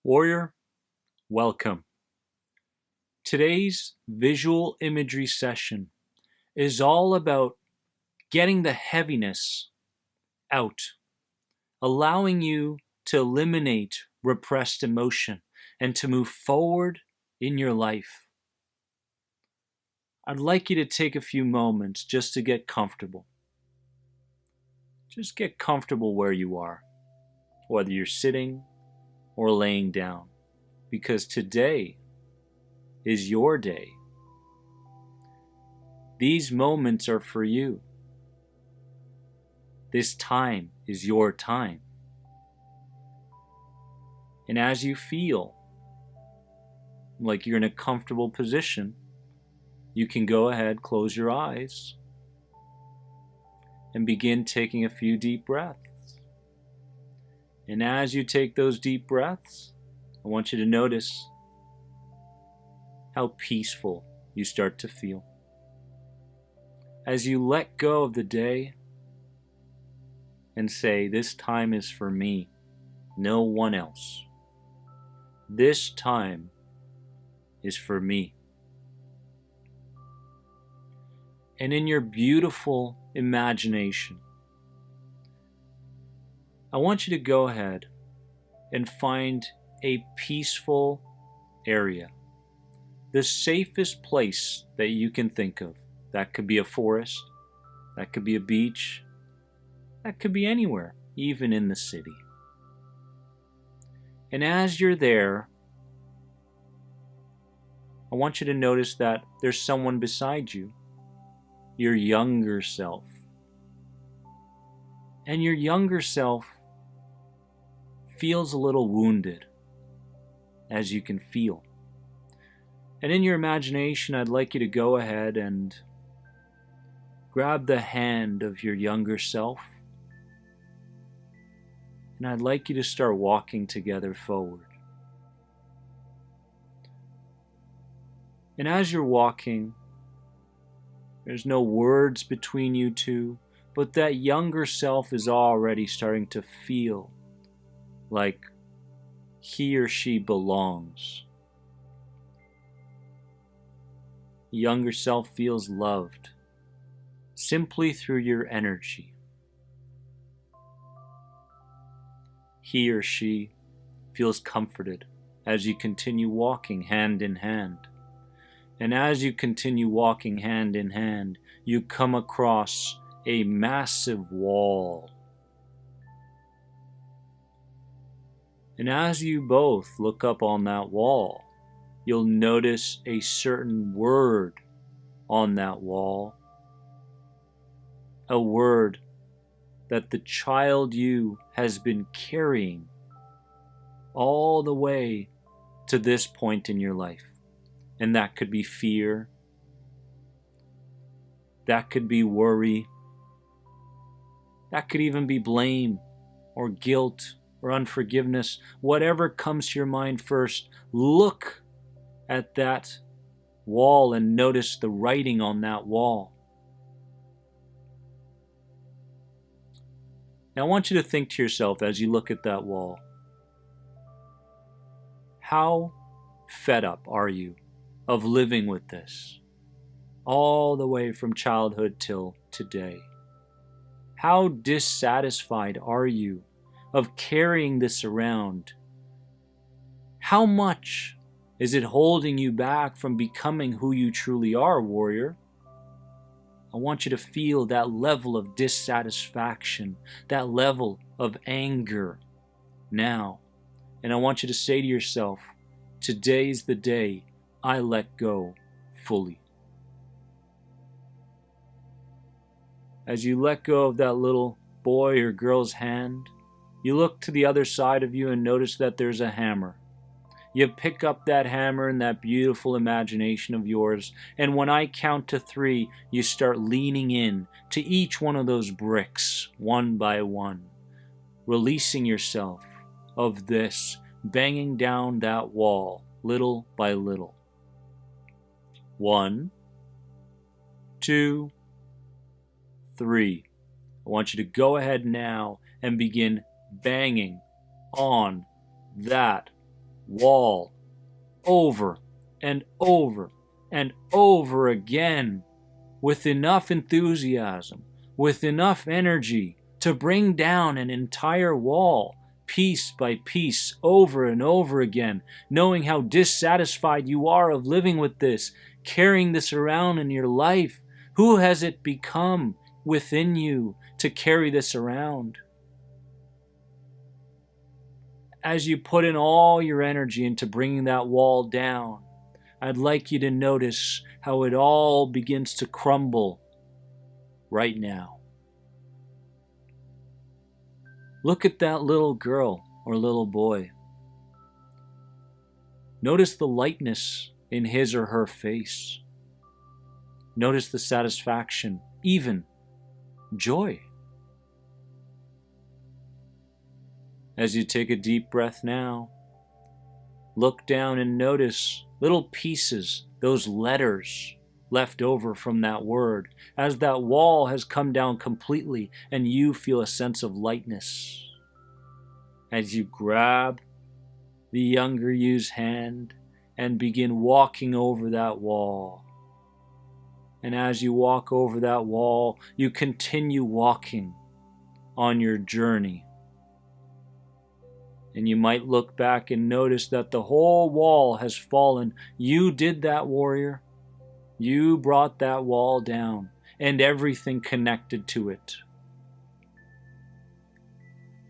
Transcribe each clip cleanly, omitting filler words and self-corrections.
Warrior, welcome. Today's visual imagery session is all about getting the heaviness out, allowing you to eliminate repressed emotion and to move forward in your life. I'd like you to take a few moments just to get comfortable. Just get comfortable where you are, whether you're sitting or laying down, because today is your day. These moments are for you. This time is your time. And as you feel like you're in a comfortable position, you can go ahead, close your eyes, and begin taking a few deep breaths. And as you take those deep breaths, I want you to notice how peaceful you start to feel. As you let go of the day and say, this time is for me, no one else. This time is for me. And in your beautiful imagination, I want you to go ahead and find a peaceful area, the safest place that you can think of. That could be a forest, that could be a beach, that could be anywhere, even in the city. And as you're there, I want you to notice that there's someone beside you, your younger self. And your younger self feels a little wounded, as you can feel. And in your imagination, I'd like you to go ahead and grab the hand of your younger self. And I'd like you to start walking together forward. And as you're walking, there's no words between you two, but that younger self is already starting to feel like he or she belongs. The younger self feels loved simply through your energy. He or she feels comforted as you continue walking hand in hand. And as you continue walking hand in hand, you come across a massive wall. And as you both look up on that wall, you'll notice a certain word on that wall. A word that the child you has been carrying all the way to this point in your life. And that could be fear. That could be worry. That could even be blame or guilt or unforgiveness. Whatever comes to your mind first, look at that wall and notice the writing on that wall. Now I want you to think to yourself as you look at that wall, how fed up are you of living with this all the way from childhood till today? How dissatisfied are you of carrying this around? How much is it holding you back from becoming who you truly are, warrior? I want you to feel that level of dissatisfaction, that level of anger now. And I want you to say to yourself, today's the day I let go fully. As you let go of that little boy or girl's hand, you look to the other side of you and notice that there's a hammer. You pick up that hammer in that beautiful imagination of yours, and when I count to 3, you start leaning in to each one of those bricks, one by one, releasing yourself of this, banging down that wall, little by little. 1, 2, 3. I want you to go ahead now and begin banging on that wall over and over and over again with enough enthusiasm, with enough energy to bring down an entire wall, piece by piece, over and over again, knowing how dissatisfied you are of living with this, carrying this around in your life. Who has it become within you to carry this around? As you put in all your energy into bringing that wall down, I'd like you to notice how it all begins to crumble right now. Look at that little girl or little boy. Notice the lightness in his or her face. Notice the satisfaction, even joy. As you take a deep breath now, look down and notice little pieces, those letters left over from that word, as that wall has come down completely and you feel a sense of lightness. As you grab the younger you's hand and begin walking over that wall. And as you walk over that wall, you continue walking on your journey. And you might look back and notice that the whole wall has fallen. You did that, warrior. You brought that wall down and everything connected to it.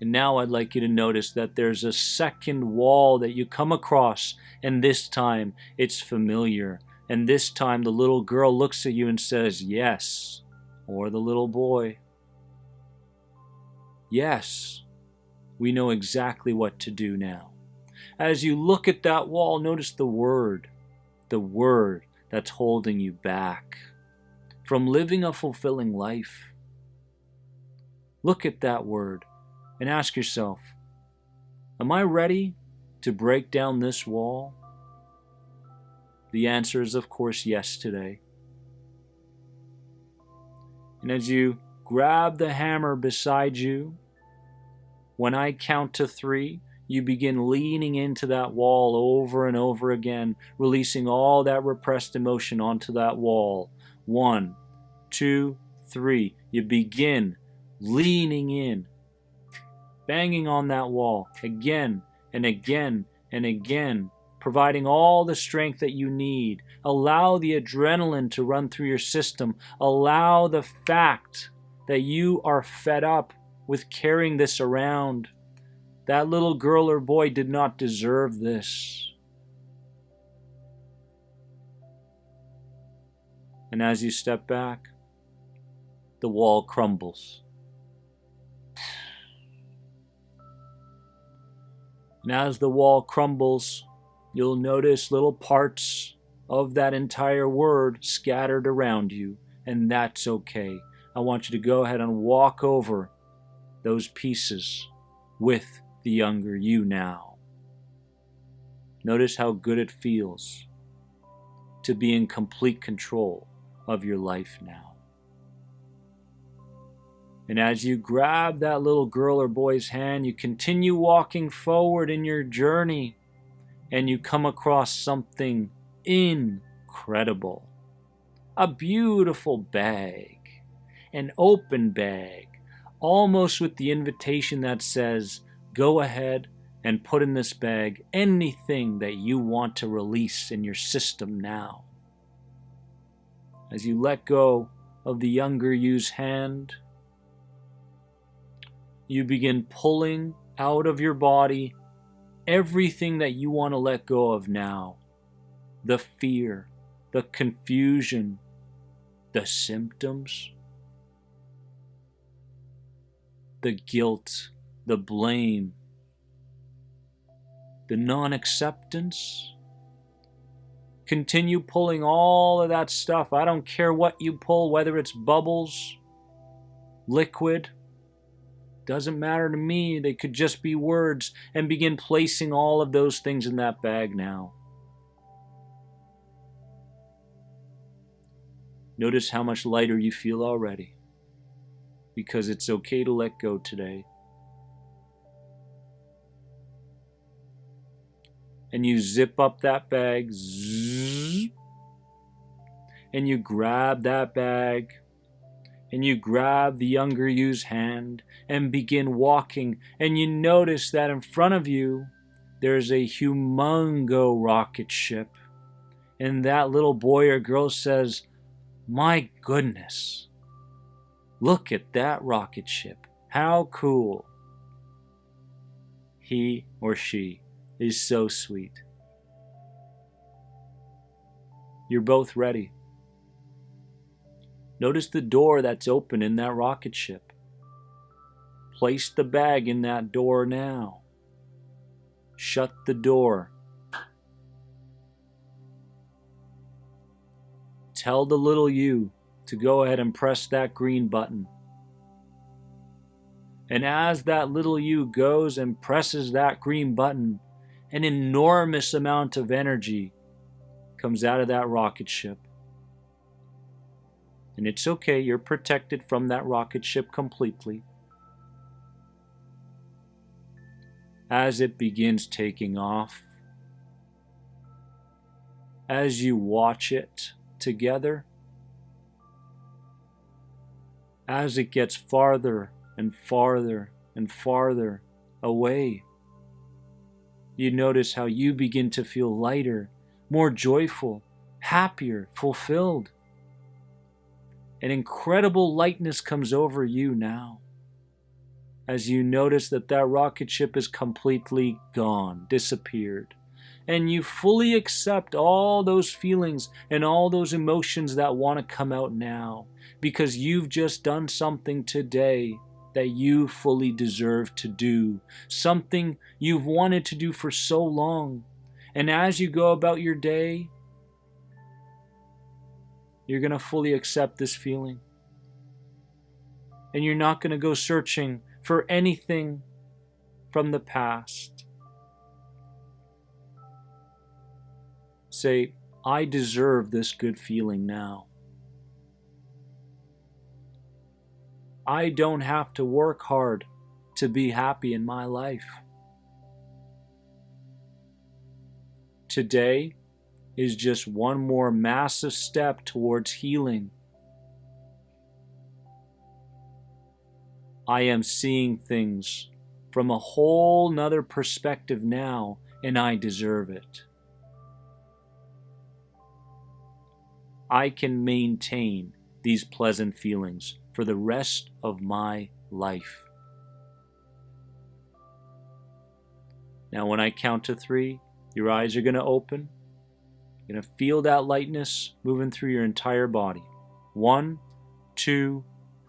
And now I'd like you to notice that there's a second wall that you come across, and this time it's familiar. And this time the little girl looks at you and says, yes, or the little boy. Yes, we know exactly what to do now. As you look at that wall, notice the word that's holding you back from living a fulfilling life. Look at that word and ask yourself, am I ready to break down this wall? The answer is, of course, yes today. And as you grab the hammer beside you, when I count to 3, you begin leaning into that wall over and over again, releasing all that repressed emotion onto that wall. 1, 2, 3. You begin leaning in, banging on that wall again and again and again, providing all the strength that you need. Allow the adrenaline to run through your system. Allow the fact that you are fed up with carrying this around. That little girl or boy did not deserve this. And as you step back, the wall crumbles. And as the wall crumbles, you'll notice little parts of that entire word scattered around you, and that's okay. I want you to go ahead and walk over those pieces with the younger you now. Notice how good it feels to be in complete control of your life now. And as you grab that little girl or boy's hand, you continue walking forward in your journey, and you come across something incredible. A beautiful bag, an open bag, almost with the invitation that says, go ahead and put in this bag anything that you want to release in your system now. As you let go of the younger you's hand, you begin pulling out of your body everything that you want to let go of now. The fear, the confusion, the symptoms, the guilt, the blame, the non-acceptance. Continue pulling all of that stuff. I don't care what you pull, whether it's bubbles, liquid, doesn't matter to me. They could just be words, and begin placing all of those things in that bag now. Notice how much lighter you feel already, because it's okay to let go today. and you zip up that bag, zzz, and you grab that bag, and you grab the younger you's hand and begin walking, and you notice that in front of you there's a humongo rocket ship, and that little boy or girl says, "My goodness, look at that rocket ship, how cool." He or she is so sweet. You're both ready. Notice the door that's open in that rocket ship. Place the bag in that door now. Shut the door. Tell the little you to go ahead and press that green button. And as that little you goes and presses that green button, an enormous amount of energy comes out of that rocket ship. And it's okay, you're protected from that rocket ship completely. As it begins taking off, as you watch it together, as it gets farther and farther and farther away, you notice how you begin to feel lighter, more joyful, happier, fulfilled. An incredible lightness comes over you now as you notice that that rocket ship is completely gone, disappeared. And you fully accept all those feelings and all those emotions that want to come out now, because you've just done something today that you fully deserve to do, something you've wanted to do for so long. And as you go about your day, you're going to fully accept this feeling. And you're not going to go searching for anything from the past. Say, I deserve this good feeling now. I don't have to work hard to be happy in my life. Today is just one more massive step towards healing. I am seeing things from a whole nother perspective now, and I deserve it. I can maintain these pleasant feelings for the rest of my life. Now, when I count to 3, your eyes are going to open. You're going to feel that lightness moving through your entire body. 1, 2,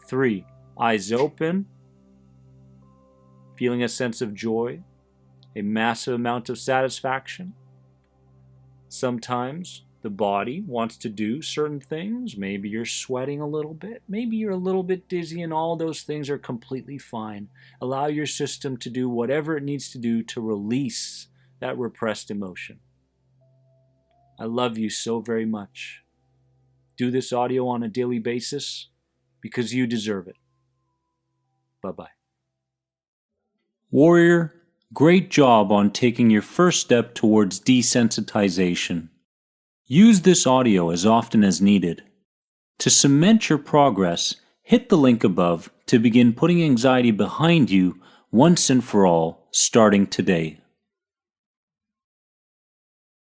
3. Eyes open. Feeling a sense of joy, a massive amount of satisfaction. Sometimes the body wants to do certain things. Maybe you're sweating a little bit. Maybe you're a little bit dizzy, and all those things are completely fine. Allow your system to do whatever it needs to do to release that repressed emotion. I love you so very much. Do this audio on a daily basis because you deserve it. Bye-bye. Warrior, great job on taking your first step towards desensitization. Use this audio as often as needed. To cement your progress, hit the link above to begin putting anxiety behind you once and for all, starting today.